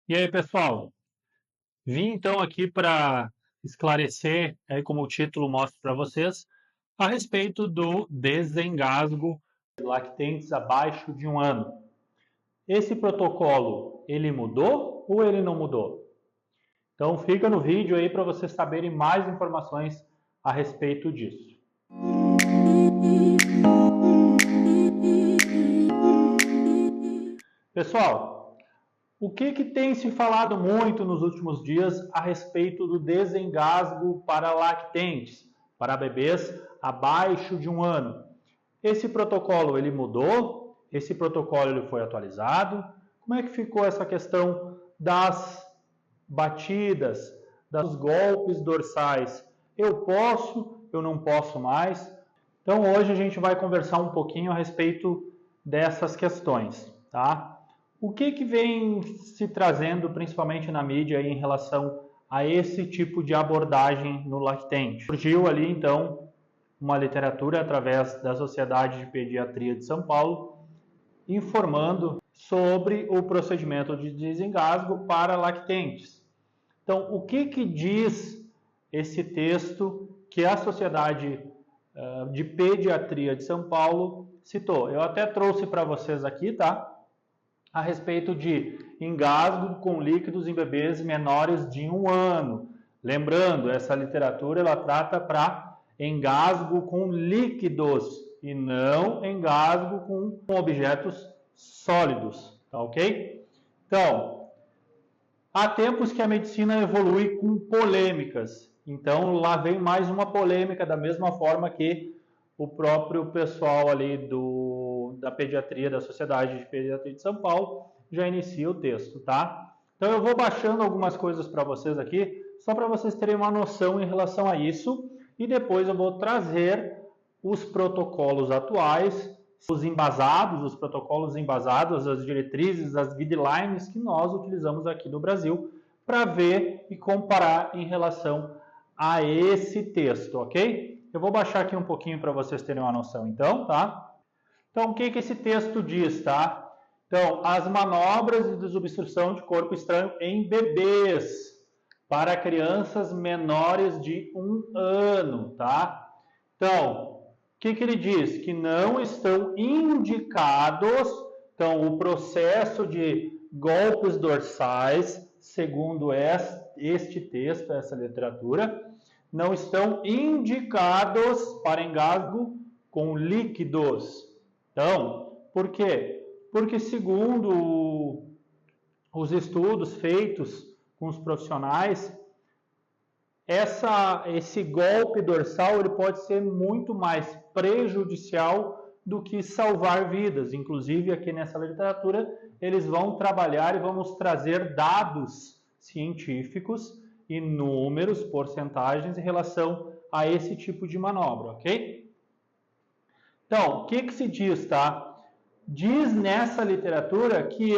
E aí, pessoal? Vim então aqui para esclarecer, aí como o título mostra para vocês, a respeito do desengasgo de lactentes abaixo de 1 ano. Esse protocolo, ele mudou ou ele não mudou? Então fica no vídeo aí para vocês saberem mais informações a respeito disso. Pessoal, o que tem se falado muito nos últimos dias a respeito do desengasgo para lactentes, para bebês abaixo de 1 ano? Esse protocolo ele mudou? Esse protocolo ele foi atualizado? Como é que ficou essa questão das batidas, dos golpes dorsais? Eu posso? Eu não posso mais? Então hoje a gente vai conversar um pouquinho a respeito dessas questões, tá? O que vem se trazendo, principalmente na mídia, em relação a esse tipo de abordagem no lactente? Surgiu ali, então, uma literatura através da Sociedade de Pediatria de São Paulo, informando sobre o procedimento de desengasgo para lactentes. Então, o que diz esse texto que a Sociedade de Pediatria de São Paulo citou? Eu até trouxe para vocês aqui, tá? A respeito de engasgo com líquidos em bebês menores de 1 ano. Lembrando, essa literatura ela trata para engasgo com líquidos e não engasgo com objetos sólidos, tá ok? Então, há tempos que a medicina evolui com polêmicas. Então, lá vem mais uma polêmica, da mesma forma que o próprio pessoal ali da pediatria, da Sociedade de Pediatria de São Paulo, já inicia o texto, tá? Então eu vou baixando algumas coisas para vocês aqui, só para vocês terem uma noção em relação a isso, e depois eu vou trazer os protocolos atuais, os protocolos embasados, as diretrizes, as guidelines que nós utilizamos aqui no Brasil, para ver e comparar em relação a esse texto, ok? Eu vou baixar aqui um pouquinho para vocês terem uma noção, então, tá? Então, o que esse texto diz, tá? Então, as manobras de desobstrução de corpo estranho em bebês para crianças menores de 1 ano, tá? Então, o que ele diz? Que não estão indicados, então, o processo de golpes dorsais, segundo este texto, essa literatura, não estão indicados para engasgo com líquidos. Então, por quê? Porque segundo os estudos feitos com os profissionais, esse golpe dorsal ele pode ser muito mais prejudicial do que salvar vidas. Inclusive, aqui nessa literatura, eles vão trabalhar e vamos trazer dados científicos e números, porcentagens em relação a esse tipo de manobra, ok? Então, o que se diz, tá? Diz nessa literatura que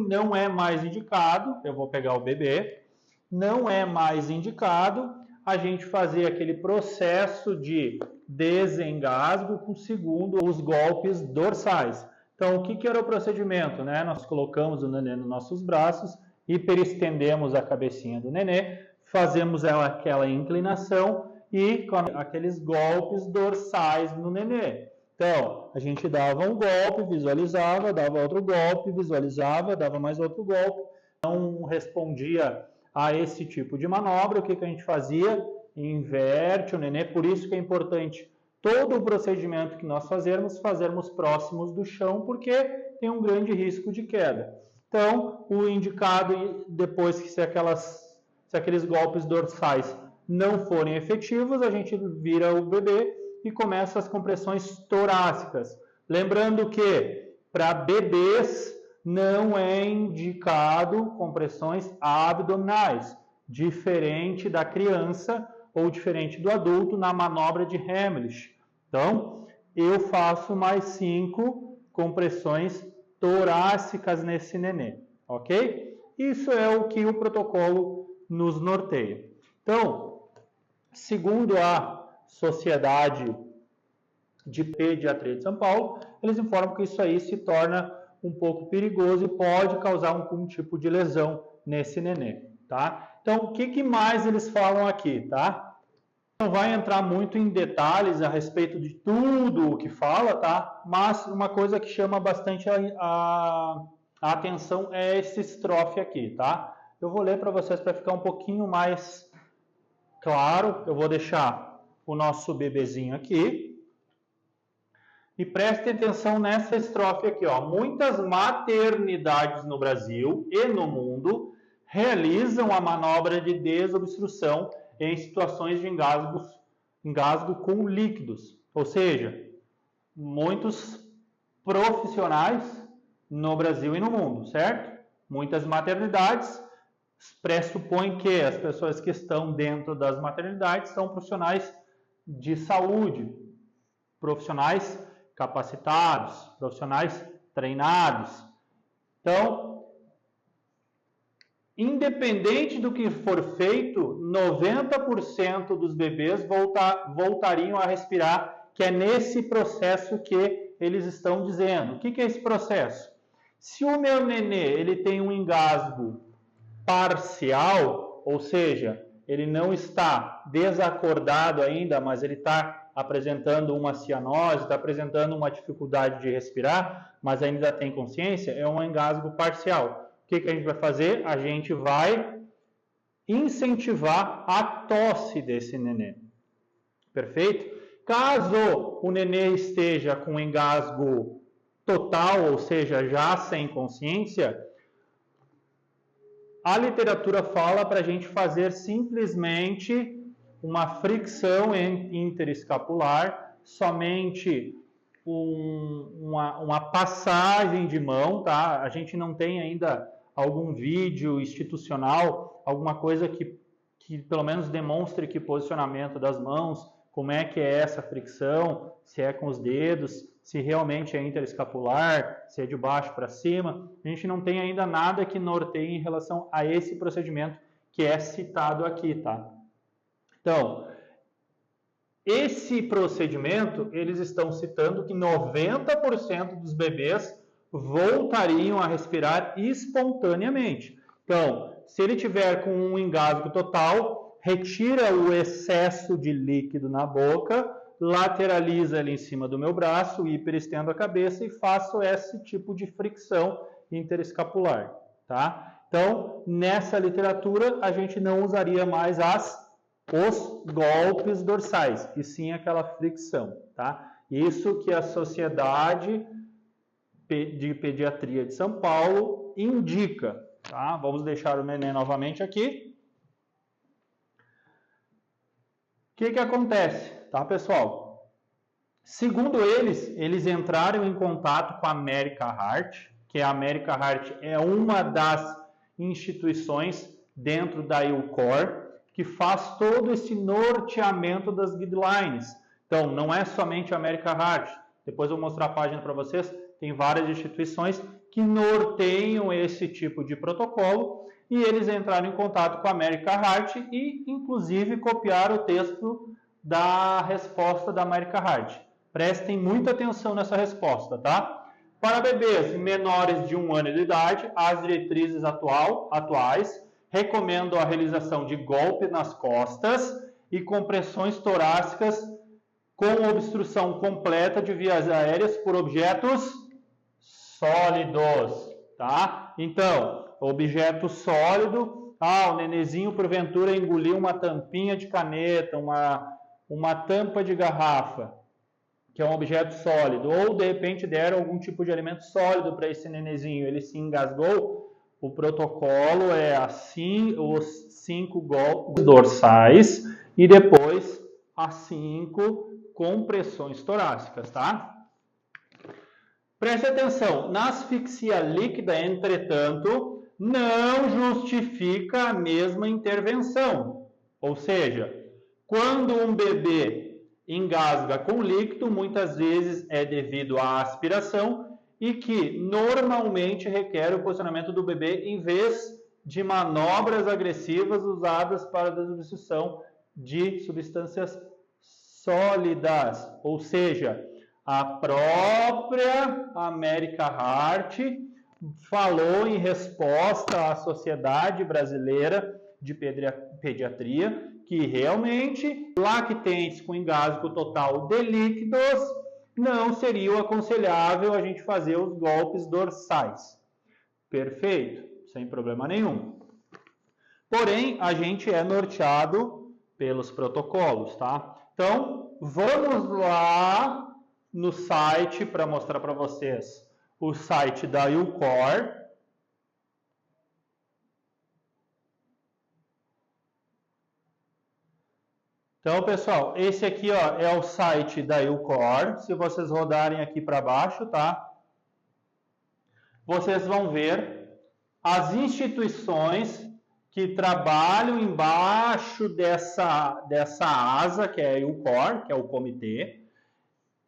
não é mais indicado, eu vou pegar o bebê, não é mais indicado a gente fazer aquele processo de desengasgo segundo os golpes dorsais. Então, o que era o procedimento, né? Nós colocamos o nenê nos nossos braços, hiperestendemos a cabecinha do nenê, fazemos aquela inclinação e com aqueles golpes dorsais no nenê. Então, a gente dava um golpe, visualizava, dava outro golpe, visualizava, dava mais outro golpe. Não respondia a esse tipo de manobra. O que a gente fazia? Inverte o nenê. Por isso que é importante todo o procedimento que nós fazermos próximos do chão, porque tem um grande risco de queda. Então, o indicado, depois que se aqueles golpes dorsais não forem efetivos, a gente vira o bebê e começa as compressões torácicas. Lembrando que para bebês não é indicado compressões abdominais, diferente da criança ou diferente do adulto na manobra de Heimlich. Então, eu faço mais 5 compressões torácicas nesse nenê, ok? Isso é o que o protocolo nos norteia. Então, segundo a Sociedade de Pediatria de São Paulo, eles informam que isso aí se torna um pouco perigoso e pode causar algum tipo de lesão nesse nenê, tá? Então, o que mais eles falam aqui, tá? Não vai entrar muito em detalhes a respeito de tudo o que fala, tá? Mas uma coisa que chama bastante a atenção é esse estrofe aqui, tá? Eu vou ler para vocês para ficar um pouquinho mais claro. Eu vou deixar o nosso bebezinho aqui. E prestem atenção nessa estrofe aqui, ó. Muitas maternidades no Brasil e no mundo realizam a manobra de desobstrução em situações de engasgo com líquidos. Ou seja, muitos profissionais no Brasil e no mundo, certo? Muitas maternidades pressupõem que as pessoas que estão dentro das maternidades são profissionais de saúde, profissionais capacitados, profissionais treinados. Então, independente do que for feito, 90% dos bebês voltariam a respirar, que é nesse processo que eles estão dizendo. O que é esse processo? Se o meu nenê ele tem um engasgo parcial, ou seja, ele não está desacordado ainda, mas ele está apresentando uma cianose, está apresentando uma dificuldade de respirar, mas ainda tem consciência, é um engasgo parcial. O que a gente vai fazer? A gente vai incentivar a tosse desse nenê. Perfeito? Caso o nenê esteja com engasgo total, ou seja, já sem consciência, a literatura fala para a gente fazer simplesmente uma fricção interescapular, somente uma passagem de mão, tá? A gente não tem ainda algum vídeo institucional, alguma coisa que pelo menos demonstre que posicionamento das mãos, como é que é essa fricção, se é com os dedos, se realmente é interescapular, se é de baixo para cima. A gente não tem ainda nada que norteie em relação a esse procedimento que é citado aqui, tá? Então, esse procedimento, eles estão citando que 90% dos bebês voltariam a respirar espontaneamente. Então, se ele tiver com um engasgo total, retira o excesso de líquido na boca, lateraliza ele em cima do meu braço, hiperestendo a cabeça e faço esse tipo de fricção interescapular, tá? Então, nessa literatura, a gente não usaria mais os golpes dorsais, e sim aquela fricção, tá? Isso que a Sociedade de Pediatria de São Paulo indica, tá? Vamos deixar o neném novamente aqui. O que acontece, tá, pessoal? Segundo eles entraram em contato com a American Heart, que a American Heart é uma das instituições dentro da EUCOR, que faz todo esse norteamento das guidelines. Então, não é somente a American Heart. Depois eu vou mostrar a página para vocês. Tem várias instituições que norteiam esse tipo de protocolo e eles entraram em contato com a American Heart e, inclusive, copiaram o texto da resposta da American Heart. Prestem muita atenção nessa resposta, tá? Para bebês menores de 1 ano de idade, as diretrizes atuais recomendam a realização de golpes nas costas e compressões torácicas com obstrução completa de vias aéreas por objetos sólidos, tá? Então, objeto sólido, o nenezinho porventura engoliu uma tampinha de caneta, uma tampa de garrafa, que é um objeto sólido, ou de repente deram algum tipo de alimento sólido para esse nenezinho, ele se engasgou. O protocolo é assim, os 5 golpes dorsais e depois as 5 compressões torácicas, tá? Preste atenção, na asfixia líquida, entretanto, não justifica a mesma intervenção. Ou seja, quando um bebê engasga com líquido, muitas vezes é devido à aspiração, e que normalmente requer o posicionamento do bebê em vez de manobras agressivas usadas para a desobstrução de substâncias sólidas. Ou seja, A própria America Heart falou em resposta à Sociedade Brasileira de Pediatria que realmente lactentes com engasgo total de líquidos não seria aconselhável a gente fazer os golpes dorsais. Perfeito, sem problema nenhum. Porém, a gente é norteado pelos protocolos, tá? Então, vamos lá no site para mostrar para vocês o site da ILCOR. Então, pessoal, esse aqui ó, é o site da ILCOR. Se vocês rodarem aqui para baixo, tá? Vocês vão ver as instituições que trabalham embaixo dessa asa, que é a ILCOR, que é o comitê.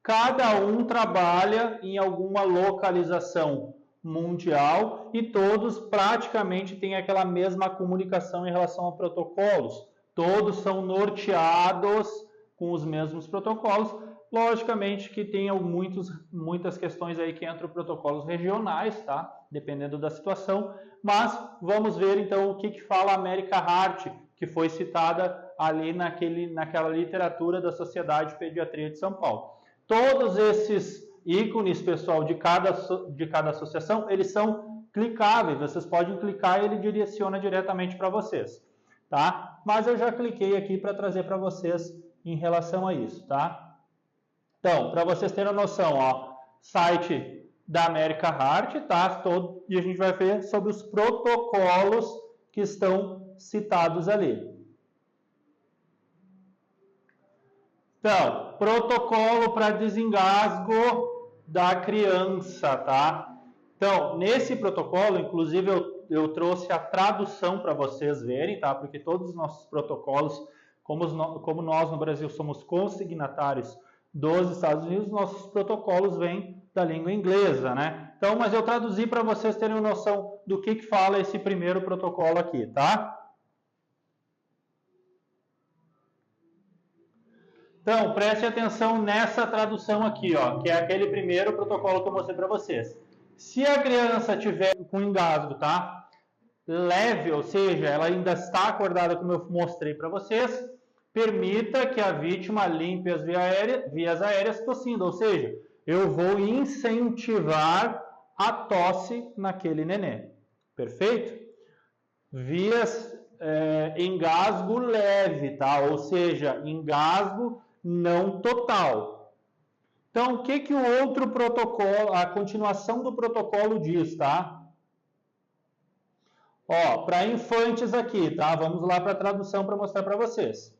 Cada um trabalha em alguma localização mundial e todos praticamente têm aquela mesma comunicação em relação a protocolos. Todos são norteados com os mesmos protocolos. Logicamente que tem muitas questões aí que entram protocolos regionais, tá? Dependendo da situação. Mas vamos ver então o que fala a America Heart, que foi citada ali naquela literatura da Sociedade de Pediatria de São Paulo. Todos esses ícones, pessoal, de cada associação, eles são clicáveis. Vocês podem clicar e ele direciona diretamente para vocês, tá? Mas eu já cliquei aqui para trazer para vocês em relação a isso, tá? Então, para vocês terem uma noção, ó, site da America Heart, tá? E a gente vai ver sobre os protocolos que estão citados ali. Então, protocolo para desengasgo da criança, tá? Então, nesse protocolo, inclusive eu trouxe a tradução para vocês verem, tá? Porque todos os nossos protocolos, como nós no Brasil somos consignatários dos Estados Unidos, nossos protocolos vêm da língua inglesa, né? Então, mas eu traduzi para vocês terem uma noção do que fala esse primeiro protocolo aqui, tá? Então, preste atenção nessa tradução aqui, ó, que é aquele primeiro protocolo que eu mostrei para vocês. Se a criança tiver com engasgo, tá? Leve, ou seja, ela ainda está acordada, como eu mostrei para vocês, permita que a vítima limpe as vias aéreas tossindo, ou seja, eu vou incentivar a tosse naquele nenê. Perfeito? Engasgo leve, tá? Ou seja, engasgo não total. Então, o que o outro protocolo, a continuação do protocolo diz, tá? Ó, para infantes aqui, tá? Vamos lá para a tradução para mostrar para vocês.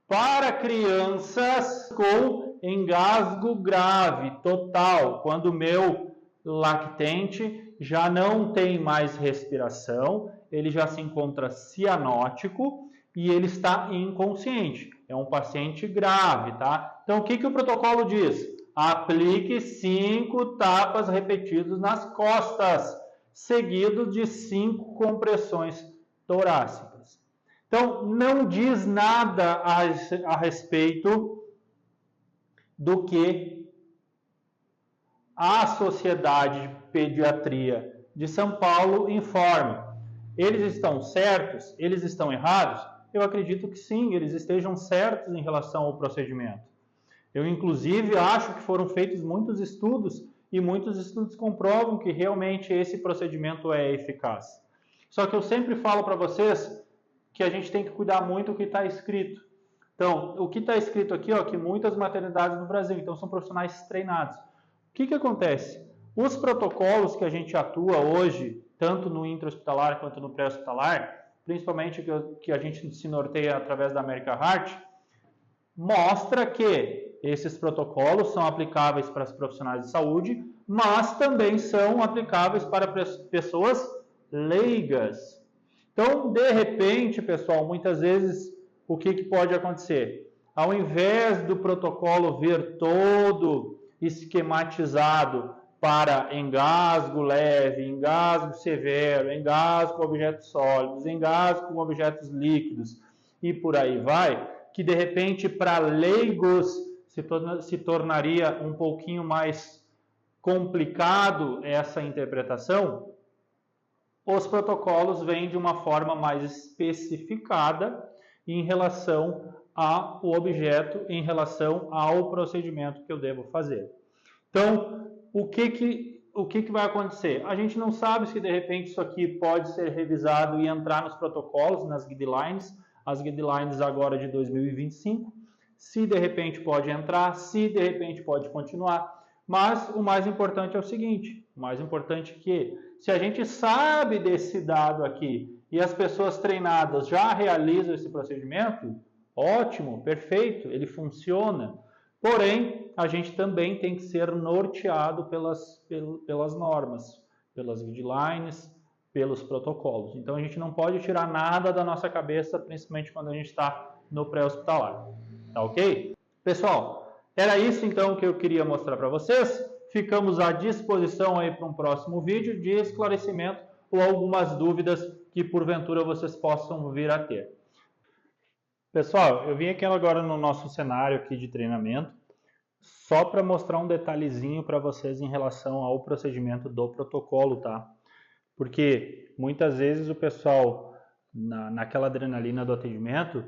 Para crianças com engasgo grave, total, quando o meu lactente já não tem mais respiração, ele já se encontra cianótico e ele está inconsciente. É um paciente grave, tá? Então, o que o protocolo diz? Aplique 5 tapas repetidas nas costas, seguido de 5 compressões torácicas. Então, não diz nada a respeito do que a Sociedade de Pediatria de São Paulo informa. Eles estão certos? Eles estão errados? Eu acredito que sim, eles estejam certos em relação ao procedimento. Eu, inclusive, acho que foram feitos muitos estudos e muitos estudos comprovam que realmente esse procedimento é eficaz. Só que eu sempre falo para vocês que a gente tem que cuidar muito do que está escrito. Então, o que está escrito aqui, ó, que muitas maternidades no Brasil, então são profissionais treinados. O que acontece? Os protocolos que a gente atua hoje, tanto no intra-hospitalar quanto no pré-hospitalar, principalmente que a gente se norteia através da America Heart, mostra que esses protocolos são aplicáveis para os profissionais de saúde, mas também são aplicáveis para pessoas leigas. Então, de repente, pessoal, muitas vezes, o que pode acontecer? Ao invés do protocolo vir todo esquematizado para engasgo leve, engasgo severo, engasgo com objetos sólidos, engasgo com objetos líquidos e por aí vai, que de repente para leigos se tornaria um pouquinho mais complicado essa interpretação, os protocolos vêm de uma forma mais especificada em relação ao objeto, em relação ao procedimento que eu devo fazer. Então, o que vai acontecer? A gente não sabe se de repente isso aqui pode ser revisado e entrar nos protocolos, nas guidelines, as guidelines agora de 2025, se de repente pode entrar, se de repente pode continuar. Mas o mais importante é o seguinte, o mais importante é que se a gente sabe desse dado aqui e as pessoas treinadas já realizam esse procedimento, ótimo, perfeito, ele funciona. Porém, a gente também tem que ser norteado pelas normas, pelas guidelines, pelos protocolos. Então, a gente não pode tirar nada da nossa cabeça, principalmente quando a gente está no pré-hospitalar. Tá ok? Pessoal, era isso então que eu queria mostrar para vocês. Ficamos à disposição aí para um próximo vídeo de esclarecimento ou algumas dúvidas que porventura vocês possam vir a ter. Pessoal, eu vim aqui agora no nosso cenário aqui de treinamento, só para mostrar um detalhezinho para vocês em relação ao procedimento do protocolo, tá? Porque muitas vezes o pessoal, naquela adrenalina do atendimento,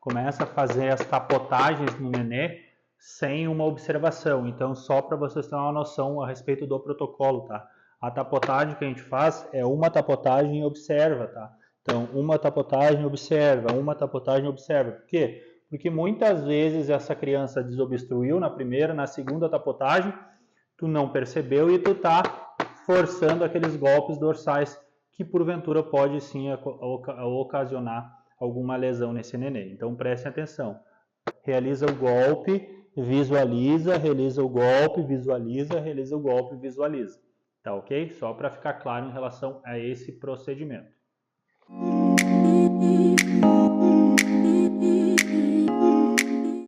começa a fazer as tapotagens no nenê sem uma observação. Então, só para vocês terem uma noção a respeito do protocolo, tá? A tapotagem que a gente faz é uma tapotagem e observa, tá? Então, uma tapotagem, observa, uma tapotagem, observa. Por quê? Porque muitas vezes essa criança desobstruiu na primeira, na segunda tapotagem, tu não percebeu e tu tá forçando aqueles golpes dorsais que porventura pode sim ocasionar alguma lesão nesse neném. Então, prestem atenção. Realiza o golpe, visualiza, realiza o golpe, visualiza, realiza o golpe, visualiza. Tá ok? Só para ficar claro em relação a esse procedimento.